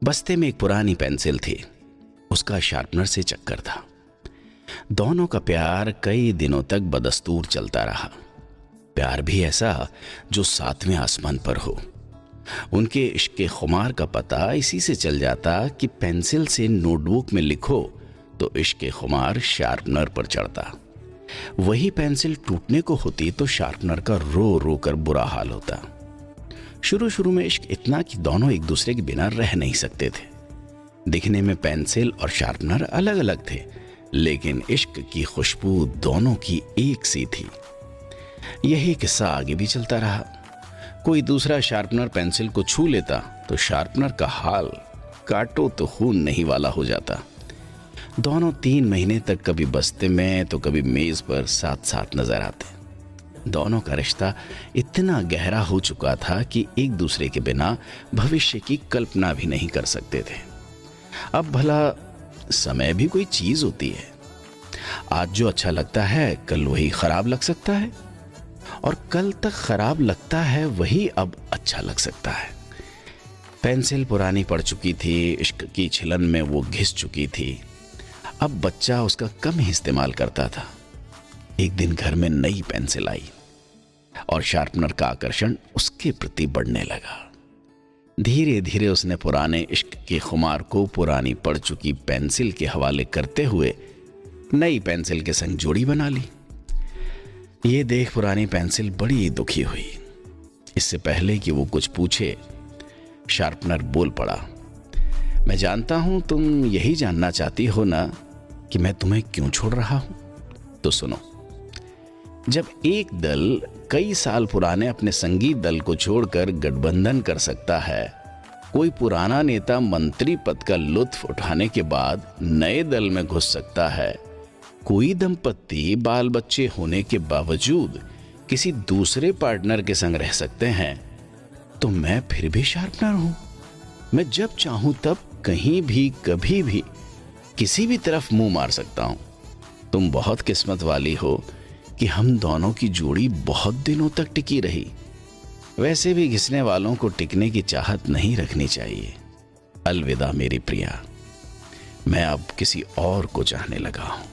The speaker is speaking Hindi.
बस्ते में एक पुरानी पेंसिल थी, उसका शार्पनर से चक्कर था। दोनों का प्यार कई दिनों तक बदस्तूर चलता रहा। प्यार भी ऐसा जो सातवें आसमान पर हो। उनके इश्क के खुमार का पता इसी से चल जाता कि पेंसिल से नोटबुक में लिखो तो इश्क के खुमार शार्पनर पर चढ़ता। वही पेंसिल टूटने को होती तो शार्पनर का रो रो कर बुरा हाल होता। शुरू शुरू में इश्क इतना कि दोनों एक दूसरे के बिना रह नहीं सकते थे। दिखने में पेंसिल और शार्पनर अलग अलग थे, लेकिन इश्क की खुशबू दोनों की एक सी थी। यही किस्सा आगे भी चलता रहा। कोई दूसरा शार्पनर पेंसिल को छू लेता तो शार्पनर का हाल काटो तो खून नहीं वाला हो जाता। दोनों 3 महीने तक कभी बस्ते में तो कभी मेज पर साथ साथ नजर आते। दोनों का रिश्ता इतना गहरा हो चुका था कि एक दूसरे के बिना भविष्य की कल्पना भी नहीं कर सकते थे। अब भला समय भी कोई चीज होती है। आज जो अच्छा लगता है कल वही खराब लग सकता है, और कल तक खराब लगता है वही अब अच्छा लग सकता है। पेंसिल पुरानी पड़ चुकी थी, इश्क की छिलन में वो घिस चुकी थी। अब बच्चा उसका कम ही इस्तेमाल करता था। एक दिन घर में नई पेंसिल आई और शार्पनर का आकर्षण उसके प्रति बढ़ने लगा। धीरे धीरे उसने पुराने इश्क के खुमार को पुरानी पड़ चुकी पेंसिल के हवाले करते हुए नई पेंसिल के संग जोड़ी बना ली। ये देख पुरानी पेंसिल बड़ी दुखी हुई। इससे पहले कि वो कुछ पूछे, शार्पनर बोल पड़ा, मैं जानता हूं तुम यही जानना चाहती हो ना कि मैं तुम्हें क्यों छोड़ रहा हूं। तो सुनो, जब एक दल कई साल पुराने अपने संगीत दल को छोड़कर गठबंधन कर सकता है, कोई पुराना नेता मंत्री पद का लुत्फ उठाने के बाद नए दल में घुस सकता है, कोई दंपत्ति बाल बच्चे होने के बावजूद किसी दूसरे पार्टनर के संग रह सकते हैं, तो मैं फिर भी शार्पनर हूं। मैं जब चाहूं तब कहीं भी कभी भी किसी भी तरफ मुंह मार सकता हूं। तुम बहुत किस्मत वाली हो कि हम दोनों की जोड़ी बहुत दिनों तक टिकी रही। वैसे भी घिसने वालों को टिकने की चाहत नहीं रखनी चाहिए। अलविदा मेरी प्रिया, मैं अब किसी और को चाहने लगा हूं।